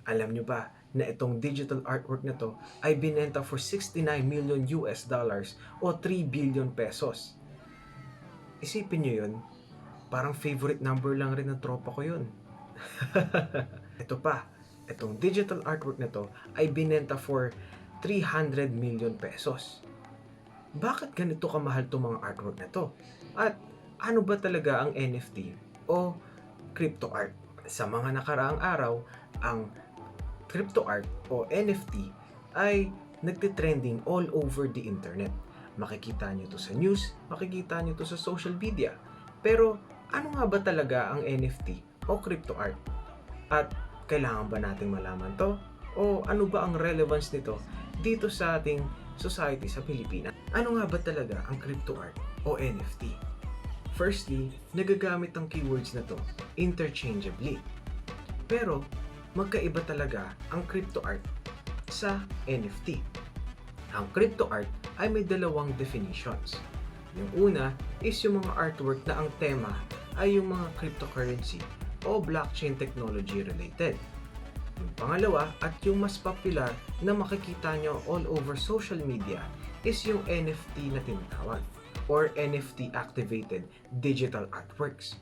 Alam nyo ba na itong digital artwork na to ay binenta for 69 million US dollars o 3 billion pesos? Isipin nyo yun, parang favorite number lang rin ng tropa ko yun. Ito pa, itong digital artwork na to ay binenta for 300 million pesos. Bakit ganito kamahal itong mga artwork na to? At ano ba talaga ang NFT o crypto art? Sa mga nakaraang araw, ang crypto art o NFT ay nagtitrending all over the internet. Makikita nyo to sa news, makikita nyo to sa social media. Pero ano nga ba talaga ang NFT o crypto art? At kailangan ba nating malaman to? O ano ba ang relevance nito dito sa ating society sa Pilipinas? Ano nga ba talaga ang crypto art o NFT? Firstly, nagagamit ang keywords na to interchangeably. Pero magkaiba talaga ang crypto art sa NFT. Ang crypto art ay may dalawang definitions. Yung una is yung mga artwork na ang tema ay yung mga cryptocurrency o blockchain technology related. Yung pangalawa at yung mas popular na makikita nyo all over social media is yung NFT na tinatawag or NFT activated digital artworks.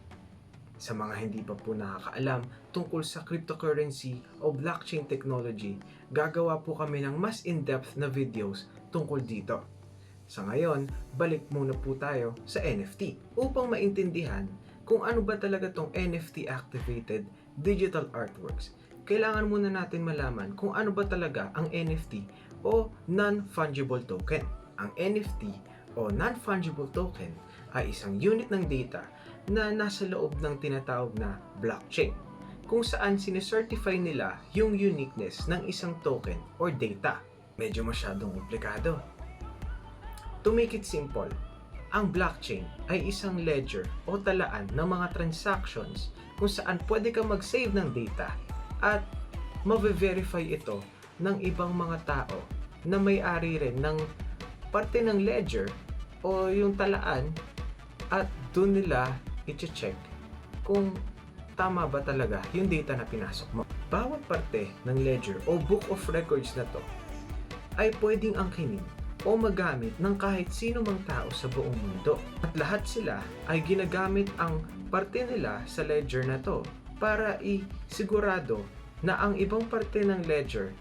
Sa mga hindi pa po nakakaalam tungkol sa cryptocurrency o blockchain technology, gagawa po kami ng mas in-depth na videos tungkol dito. Sa ngayon, balik muna po tayo sa NFT upang maintindihan kung ano ba talaga tong NFT activated digital artworks. Kailangan muna natin malaman kung ano ba talaga ang NFT o Non-Fungible Token. Ang NFT o Non-Fungible Token ay isang unit ng data na nasa loob ng tinatawag na blockchain, kung saan sinecertify nila yung uniqueness ng isang token or data. Medyo masyadong komplikado. To make it simple, ang blockchain ay isang ledger o talaan ng mga transactions kung saan pwede kang mag-save ng data at ma-verify ito ng ibang mga tao na may-ari rin ng parte ng ledger o yung talaan at doon nila i-check kung tama ba talaga yung data na pinasok mo. Bawat parte ng ledger o book of records na to ay pwedeng angkinin o magamit ng kahit sino mang tao sa buong mundo. At lahat sila ay ginagamit ang parte nila sa ledger na to para isigurado na ang ibang parte ng ledger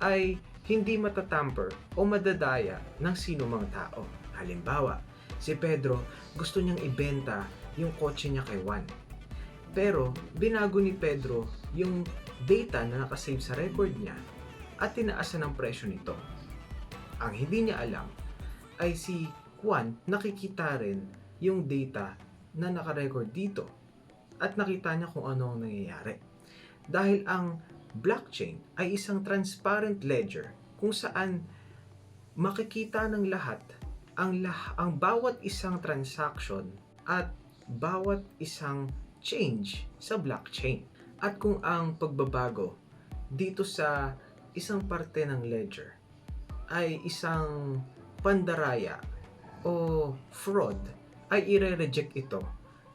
ay hindi matatamper o madadaya ng sino mang tao. Halimbawa, si Pedro gusto niyang ibenta yung kotse niya kay Juan. Pero binago ni Pedro yung data na nakasave sa record niya at tinaasan ang presyo nito. Ang hindi niya alam ay si Juan nakikita rin yung data na nakarecord dito at nakita niya kung ano ang nangyayari. Dahil ang blockchain ay isang transparent ledger kung saan makikita ng lahat ang bawat isang transaction at bawat isang change sa blockchain. At kung ang pagbabago dito sa isang parte ng ledger ay isang pandaraya o fraud, ay ire-reject ito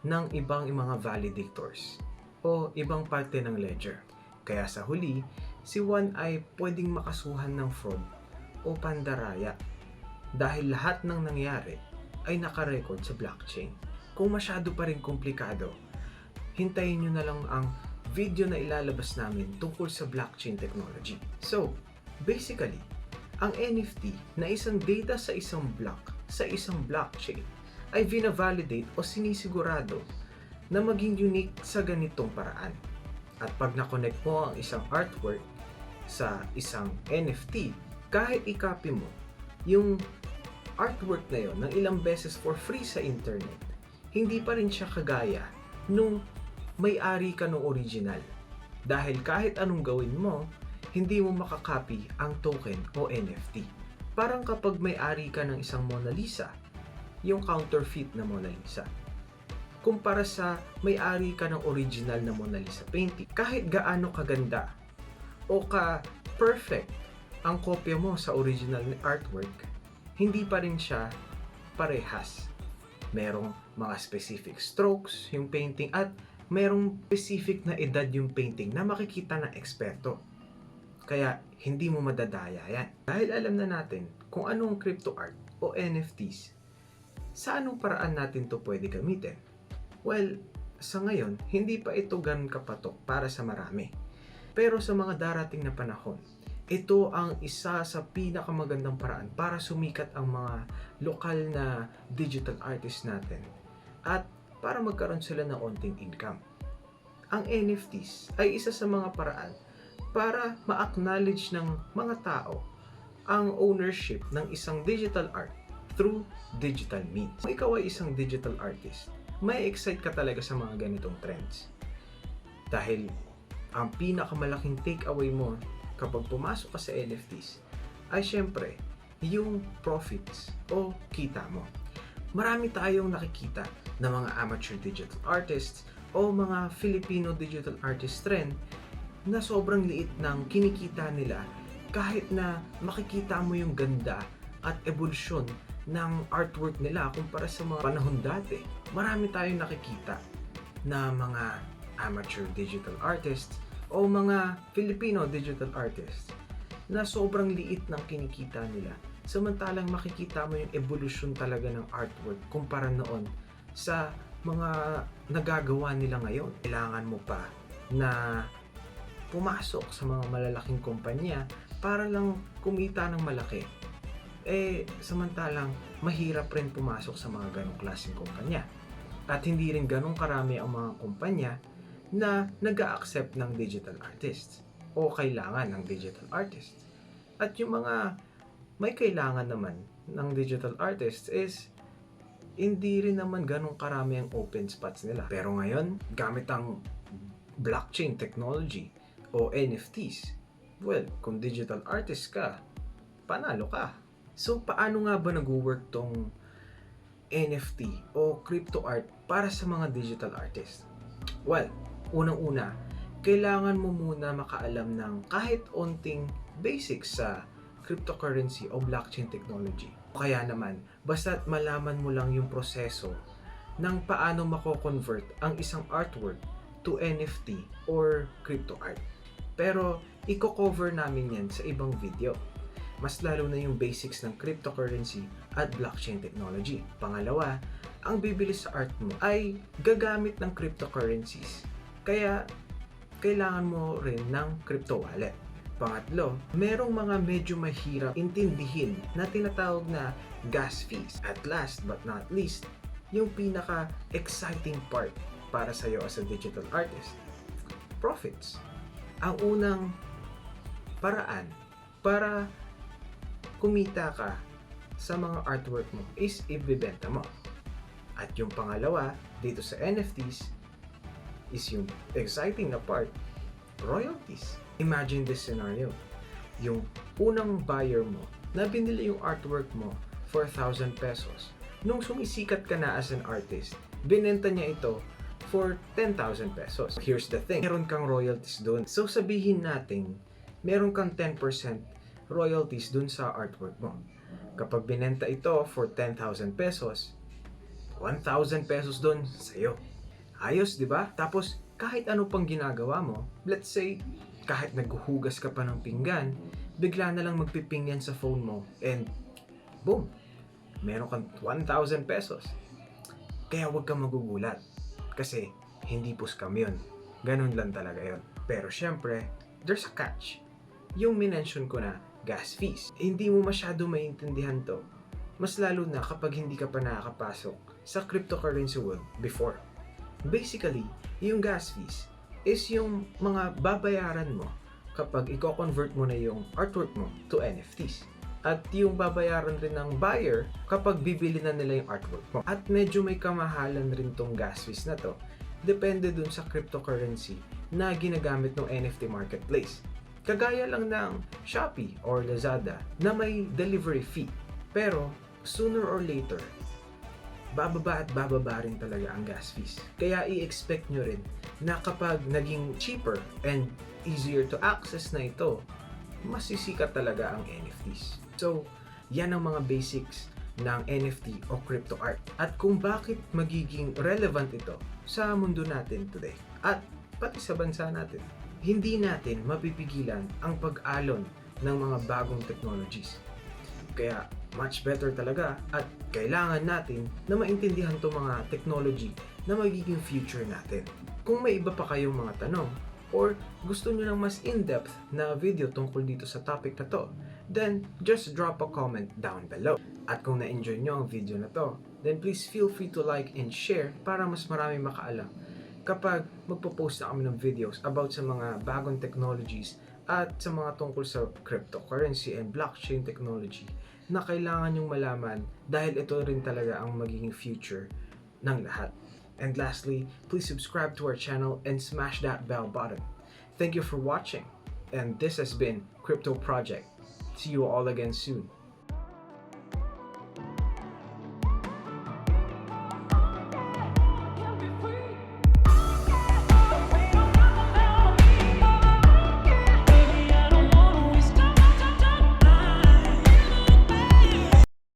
ng ibang mga validators o ibang parte ng ledger. Kaya sa huli, si Juan ay pwedeng makasuhan ng fraud o pandaraya dahil lahat ng nangyari ay nakarecord sa blockchain. Kung masyado pa rin komplikado, hintayin nyo na lang ang video na ilalabas namin tungkol sa blockchain technology. So, basically, ang NFT na isang data sa isang block, sa isang blockchain, ay vina-validate o sinisigurado na maging unique sa ganitong paraan. At pag na-connect mo ang isang artwork sa isang NFT, kahit i-copy mo yung artwork na yon ng ilang beses for free sa internet, hindi pa rin siya kagaya nung may-ari ka ng original. Dahil kahit anong gawin mo, hindi mo makakopy ang token o NFT. Parang kapag may-ari ka ng isang Mona Lisa, yung counterfeit na Mona Lisa, kumpara sa may-ari ka ng original na Mona Lisa painting. Kahit gaano kaganda o ka-perfect ang kopya mo sa original artwork, hindi pa rin siya parehas. Merong mga specific strokes yung painting at merong specific na edad yung painting na makikita ng eksperto. Kaya hindi mo madadaya yan. Dahil alam na natin kung anong crypto art o NFTs, sa anong paraan natin to pwede gamitin? Well, sa ngayon, hindi pa ito ganun kapatok para sa marami. Pero sa mga darating na panahon, ito ang isa sa pinakamagandang paraan para sumikat ang mga lokal na digital artists natin at para magkaroon sila ng onting income. Ang NFTs ay isa sa mga paraan para ma-acknowledge ng mga tao ang ownership ng isang digital art through digital means. Kung ikaw ay isang digital artist, may excite ka talaga sa mga ganitong trends. Dahil ang pinakamalaking takeaway mo kapag pumasok ka sa NFTs ay syempre yung profits o kita mo. Marami tayong nakikita ng mga amateur digital artists o mga Filipino digital artist trend na sobrang liit ng kinikita nila kahit na makikita mo yung ganda at evolusyon ng artwork nila kumpara sa mga panahon dati. Marami tayong nakikita na mga amateur digital artists o mga Filipino digital artists na sobrang liit ng kinikita nila. Samantalang makikita mo yung evolution talaga ng artwork kumpara noon sa mga nagagawa nila ngayon. Kailangan mo pa na pumasok sa mga malalaking kumpanya para lang kumita ng malaki. Samantalang mahirap rin pumasok sa mga ganong klaseng kumpanya. At hindi rin ganong karami ang mga kumpanya na nag-a-accept ng digital artists o kailangan ng digital artists. At yung mga may kailangan naman ng digital artists is hindi rin naman ganong karami ang open spots nila. Pero ngayon, gamit ang blockchain technology o NFTs, well, kung digital artist ka, panalo ka. So, paano nga ba nag-work tong NFT o crypto art para sa mga digital artists? Well, unang-una, kailangan mo muna makaalam ng kahit onting basics sa cryptocurrency o blockchain technology. Kaya naman, basta't malaman mo lang yung proseso ng paano mako-convert ang isang artwork to NFT or crypto art. Pero, i-cover namin yan sa ibang video. Mas lalo na yung basics ng cryptocurrency at blockchain technology. Pangalawa, ang bibilis sa art mo ay gagamit ng cryptocurrencies. Kaya, kailangan mo rin ng crypto wallet. Pangatlo, merong mga medyo mahirap intindihin na tinatawag na gas fees. At last but not least, yung pinaka-exciting part para sa'yo as a digital artist, profits. Ang unang paraan para kumita ka sa mga artwork mo is ibebenta mo. At yung pangalawa dito sa NFTs is yung exciting na part, royalties. Imagine this scenario. Yung unang buyer mo na binili yung artwork mo for 1,000 pesos. Nung sumisikat ka na as an artist, binenta niya ito for 10,000 pesos. Here's the thing, meron kang royalties doon. So sabihin natin, meron kang 10% royalties doon sa artwork mo. Kapag binenta ito for 10,000 pesos, 1,000 pesos doon sa'yo. Ayos, di ba? Tapos, kahit ano pang ginagawa mo, let's say, kahit naghuhugas ka pa ng pinggan, bigla na lang magpiping yan sa phone mo and boom, meron kang 1,000 pesos. Kaya huwag kang magugulat kasi hindi po scam yun. Ganun lang talaga yun. Pero syempre, there's a catch. Yung minention ko na gas fees. Hindi mo masyado maintindihan to. Mas lalo na kapag hindi ka pa nakakapasok sa cryptocurrency world before. Basically, yung gas fees is yung mga babayaran mo kapag i-convert mo na yung artwork mo to NFTs. At yung babayaran rin ng buyer kapag bibili na nila yung artwork mo. At medyo may kamahalan rin tong gas fees na to. Depende dun sa cryptocurrency na ginagamit ng NFT marketplace. Kagaya lang ng Shopee or Lazada na may delivery fee. Pero sooner or later, bababa at bababa rin talaga ang gas fees. Kaya i-expect nyo rin na kapag naging cheaper and easier to access na ito, masisikat talaga ang NFTs. So, yan ang mga basics ng NFT o crypto art at kung bakit magiging relevant ito sa mundo natin today at pati sa bansa natin. hindi natin mapipigilan ang pag-alon ng mga bagong technologies. Kaya much better talaga at kailangan natin na maintindihan itong mga technology na magiging future natin. Kung may iba pa kayong mga tanong or gusto nyo ng mas in-depth na video tungkol dito sa topic na to, then just drop a comment down below. At kung na-enjoy nyo ang video na to, then please feel free to like and share para mas marami makaalam kapag magpo-post na kami ng videos about sa mga bagong technologies at sa mga tungkol sa cryptocurrency and blockchain technology na kailangan nyong malaman dahil ito rin talaga ang magiging future ng lahat. And lastly, please subscribe to our channel and smash that bell button. Thank you for watching, and this has been Crypto Project. See you all again soon.